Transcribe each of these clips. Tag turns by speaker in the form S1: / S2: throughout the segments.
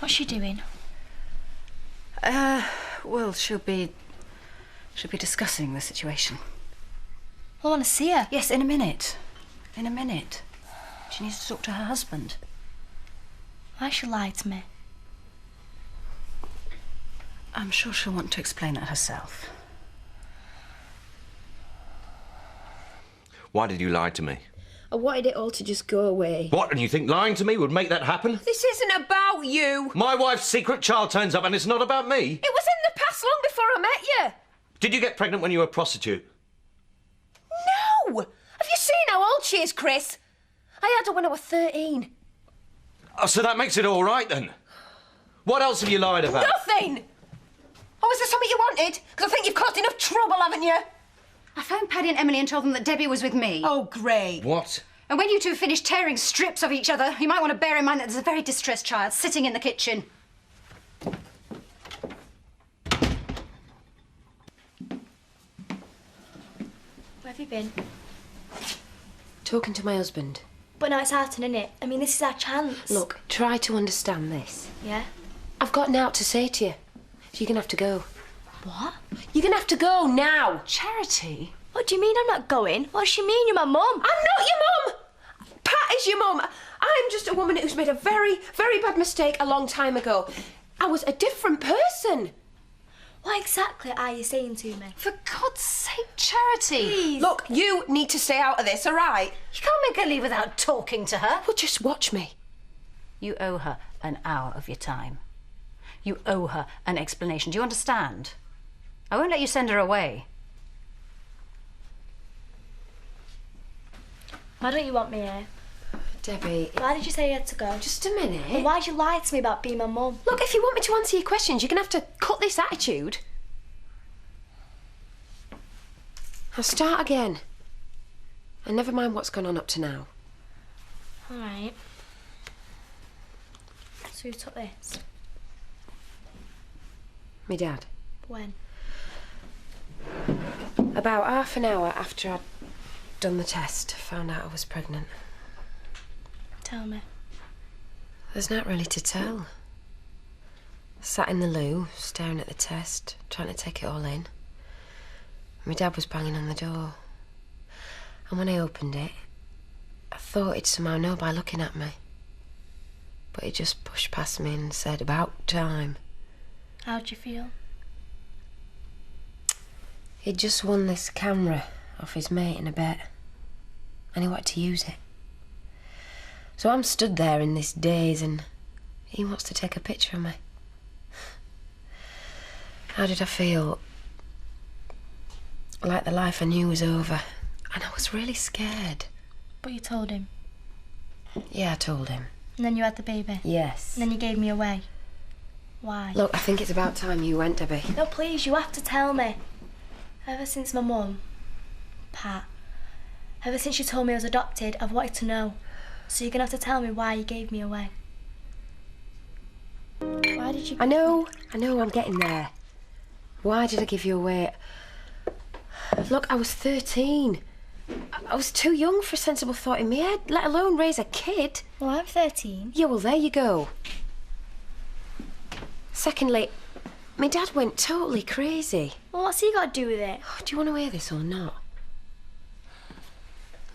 S1: What's she doing?
S2: Well, she'll be discussing the situation.
S1: I want to see her.
S2: Yes, in a minute. In a minute. She needs to talk to her husband.
S1: Why she lied to me?
S2: I'm sure she'll want to explain it herself.
S3: Why did you lie to me?
S4: I wanted it all to just go away.
S3: What, and you think lying to me would make that happen?
S4: This isn't about you.
S3: My wife's secret child turns up and it's not about me.
S4: It was in the past long before I met you.
S3: Did you get pregnant when you were a prostitute?
S4: No! Have you seen how old she is, Chris? I had her when I was 13.
S3: Oh, so that makes it all right then. What else have you lied about?
S4: Nothing! Oh, is there something you wanted? Because I think you've caused enough trouble, haven't you?
S5: I phoned Paddy and Emily and told them that Debbie was with me.
S4: Oh, great.
S3: What?
S5: And when you two finish tearing strips of each other, you might want to bear in mind that there's a very distressed child sitting in the kitchen.
S1: Where have you been?
S4: Talking to my husband.
S1: But now it's happening, innit? I mean, this is our chance.
S4: Look, try to understand this.
S1: Yeah?
S4: I've got naught to say to you. So you're going to have to go.
S1: What?
S4: You're going to have to go now.
S2: Charity?
S1: What do you mean I'm not going? What does she mean? You're my mum.
S4: I'm not your mum. Pat is your mum. I'm just a woman who's made a very, very bad mistake a long time ago. I was a different person.
S1: What exactly are you saying to me?
S2: For God's sake, Charity!
S1: Please.
S4: Look, you need to stay out of this, all right?
S5: You can't make her leave without talking to her.
S4: Well, just watch me.
S2: You owe her an hour of your time. You owe her an explanation. Do you understand? I won't let you send her away.
S1: Why don't you want me here?
S4: Debbie,
S1: Why did you say you had to go?
S4: just a minute.
S1: Well, why'd you lie to me about being my mum?
S4: Look, if you want me to answer your questions, you're going to have to cut this attitude. I'll start again. And never mind what's gone on up to now.
S1: All right. So who took this?
S4: Me dad.
S1: When?
S4: About half an hour after I'd done the test, found out I was pregnant.
S1: Tell me.
S4: There's not really to tell. Sat in the loo, staring at the test, trying to take it all in. My dad was banging on the door. And when I opened it, I thought he'd somehow know by looking at me. But he just pushed past me and said, "About time."
S1: How'd you feel?
S4: He'd just won this camera off his mate in a bet. And he wanted to use it. So I'm stood there in this daze and he wants to take a picture of me. How did I feel? Like the life I knew was over. And I was really scared.
S1: But you told him.
S4: Yeah, I told him.
S1: And then you had the baby.
S4: Yes.
S1: And then you gave me away. Why?
S4: Look, I think it's about time you went, Debbie.
S1: No, please, you have to tell me. Ever since my mum, Pat, ever since you told me I was adopted, I've wanted to know. So you're going to have to tell me why you gave me away. Why did you...
S4: I know, I'm getting there. Why did I give you away? Look, I was 13. I was too young for a sensible thought in my head, let alone raise a kid.
S1: Well, I'm 13.
S4: Yeah, well, there you go. Secondly, my dad went totally crazy.
S1: Well, what's he got to do with it?
S4: Oh, do you want to hear this or not?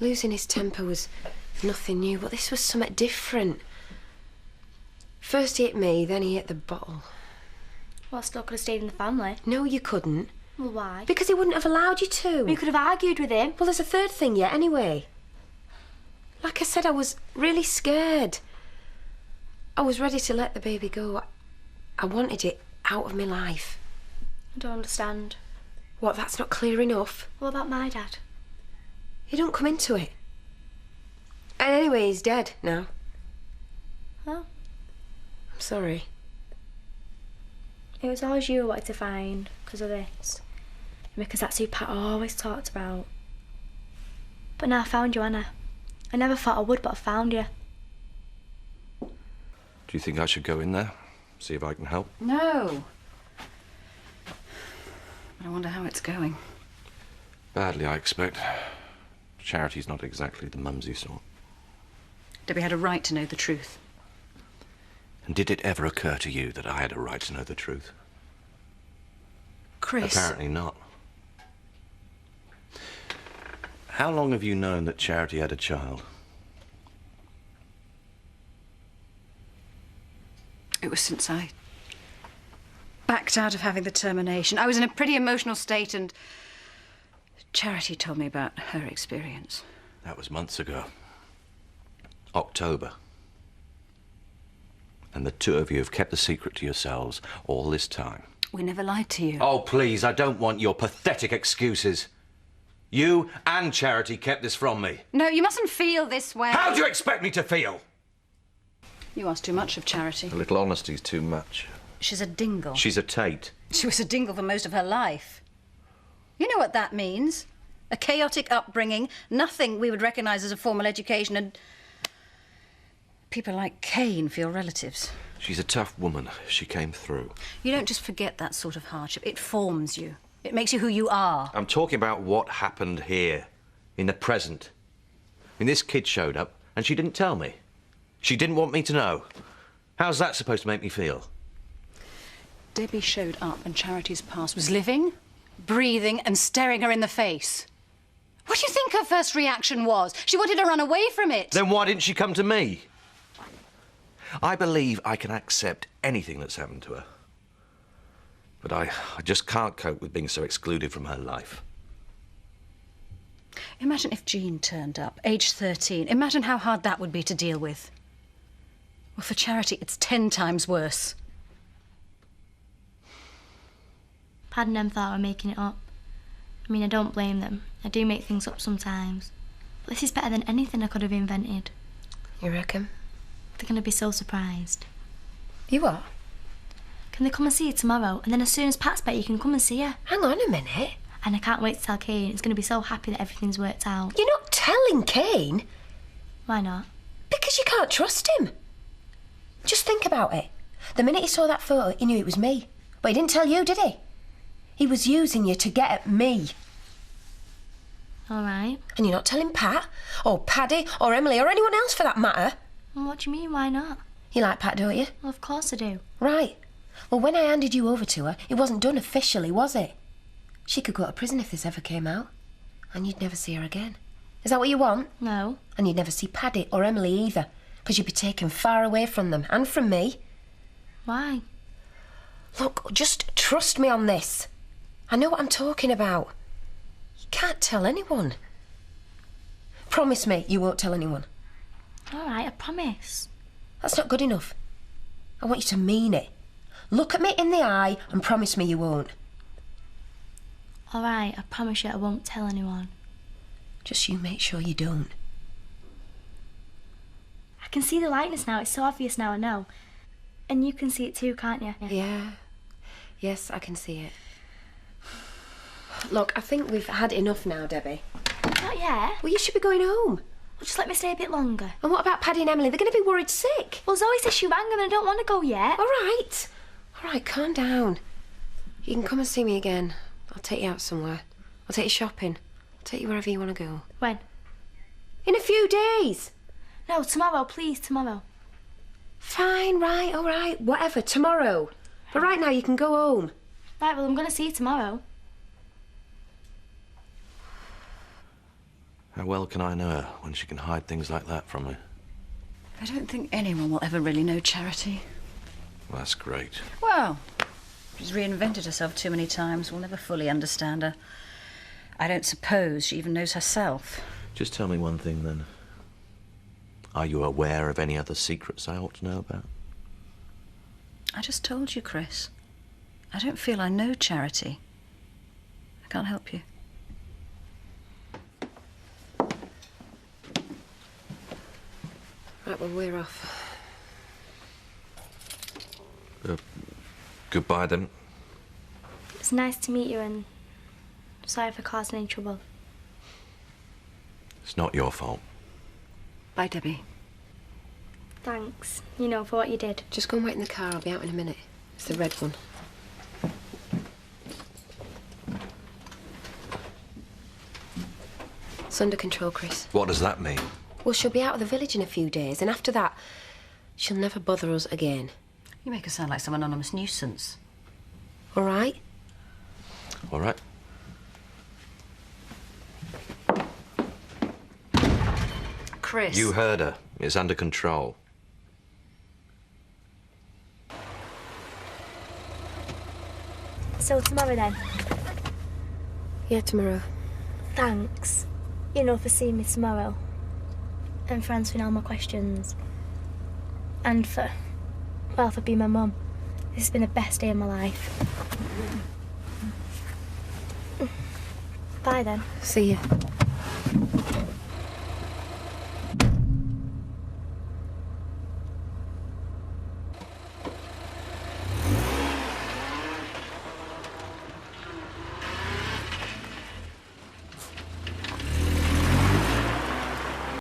S4: Losing his temper was nothing new, but this was something different. First he hit me, then he hit the bottle.
S1: Well, I still could have stayed in the family.
S4: No, you couldn't.
S1: Well, why?
S4: Because he wouldn't have allowed you to.
S1: We could have argued with him.
S4: Well, there's a third thing yet, anyway. Like I said, I was really scared. I was ready to let the baby go. I wanted it out of my life.
S1: I don't understand.
S4: What, that's not clear enough?
S1: What about my dad?
S4: He don't come into it. And anyway, he's dead now.
S1: Oh.
S4: I'm sorry.
S1: It was always you I wanted to find because of this. Because that's who Pat always talked about. But now I found you, Anna. I never thought I would, but I found you.
S3: Do you think I should go in there? See if I can help?
S2: No. I wonder how it's going.
S3: Badly, I expect. Charity's not exactly the mumsy sort.
S2: Debbie had a right to know the truth.
S3: And did it ever occur to you that I had a right to know the truth?
S5: Chris.
S3: Apparently not. How long have you known that Charity had a child?
S5: It was since I backed out of having the termination. I was in a pretty emotional state, and Charity told me about her experience.
S3: That was months ago. October. And the two of you have kept the secret to yourselves all this time.
S5: We never lied to you.
S3: Oh, please, I don't want your pathetic excuses. You and Charity kept this from me.
S5: No, you mustn't feel this way.
S3: How do you expect me to feel?
S5: You ask too much of Charity.
S3: A little honesty's too much.
S5: She's a dingle.
S3: She's a Tate.
S5: She was a dingle for most of her life. You know what that means? A chaotic upbringing, nothing we would recognise as a formal education, and people like Cain for your relatives.
S3: She's a tough woman. She came through.
S5: You don't just forget that sort of hardship. It forms you. It makes you who you are.
S3: I'm talking about what happened here, in the present. I mean, this kid showed up and she didn't tell me. She didn't want me to know. How's that supposed to make me feel?
S5: Debbie showed up and Charity's past was living, breathing and staring her in the face. What do you think her first reaction was? She wanted to run away from it.
S3: Then why didn't she come to me? I believe I can accept anything that's happened to her. But I just can't cope with being so excluded from her life.
S5: Imagine if Jean turned up, age 13. Imagine how hard that would be to deal with. Well, for Charity, it's 10 times worse.
S1: Pad and Em thought I were making it up. I mean, I don't blame them. I do make things up sometimes. But this is better than anything I could have invented.
S4: You reckon?
S1: They're going to be so surprised.
S4: You are?
S1: Can they come and see you tomorrow? And then as soon as Pat's back, you can come and see her.
S4: Hang on a minute.
S1: And I can't wait to tell Kane. He's going to be so happy that everything's worked out.
S4: You're not telling Cain?
S1: Why not?
S4: Because you can't trust him. Just think about it. The minute he saw that photo, he knew it was me. But he didn't tell you, did he? He was using you to get at me.
S1: All right.
S4: And you're not telling Pat, or Paddy, or Emily, or anyone else for that matter.
S1: Well, what do you mean, why not?
S4: You like Pat, don't you?
S1: Well, of course I do.
S4: Right. Well, when I handed you over to her, it wasn't done officially, was it? She could go to prison if this ever came out. And you'd never see her again. Is that what you want?
S1: No.
S4: And you'd never see Paddy or Emily either, because you'd be taken far away from them, and from me.
S1: Why?
S4: Look, just trust me on this. I know what I'm talking about. You can't tell anyone. Promise me you won't tell anyone.
S1: All right, I promise.
S4: That's not good enough. I want you to mean it. Look at me in the eye and promise me you won't.
S1: All right, I promise you I won't tell anyone.
S4: Just you make sure you don't.
S1: I can see the likeness now. It's so obvious now, I know. And you can see it too, can't you?
S4: Yeah. Yes, I can see it. Look, I think we've had enough now, Debbie.
S1: Not yet.
S4: Well, you should be going home.
S1: Well, just let me stay a bit longer.
S4: And what about Paddy and Emily? They're going to be worried sick.
S1: Well, Zoe says she rang them and I don't want to go yet.
S4: All right. All right, calm down. You can come and see me again. I'll take you out somewhere. I'll take you shopping. I'll take you wherever you want to go.
S1: When?
S4: In a few days.
S1: No, tomorrow, please, tomorrow.
S4: Fine, right, all right, whatever, tomorrow. But right now you can go home.
S1: Right, well, I'm going to see you tomorrow.
S3: How well can I know her when she can hide things like that from me?
S5: I don't think anyone will ever really know Charity.
S3: Well, that's great.
S5: Well, she's reinvented herself too many times. We'll never fully understand her. I don't suppose she even knows herself.
S3: Just tell me one thing, then. Are you aware of any other secrets I ought to know about?
S5: I just told you, Chris. I don't feel I know Charity. I can't help you.
S4: Right, well, we're off.
S3: Goodbye, then.
S1: It's nice to meet you and sorry for causing any trouble.
S3: It's not your fault.
S5: Bye, Debbie.
S1: Thanks, you know, for what you did.
S4: Just go and wait in the car. I'll be out in a minute. It's the red one. It's under control, Chris.
S3: What does that mean?
S4: Well, she'll be out of the village in a few days, and after that, she'll never bother us again.
S2: You make her sound like some anonymous nuisance.
S4: All right?
S3: All right.
S2: Chris.
S3: You heard her. It's under control.
S1: So tomorrow then.
S4: Yeah, tomorrow.
S1: Thanks. You know, for seeing me tomorrow. And for answering all my questions. And for, well, for being my mum. This has been the best day of my life. Bye then.
S4: See you.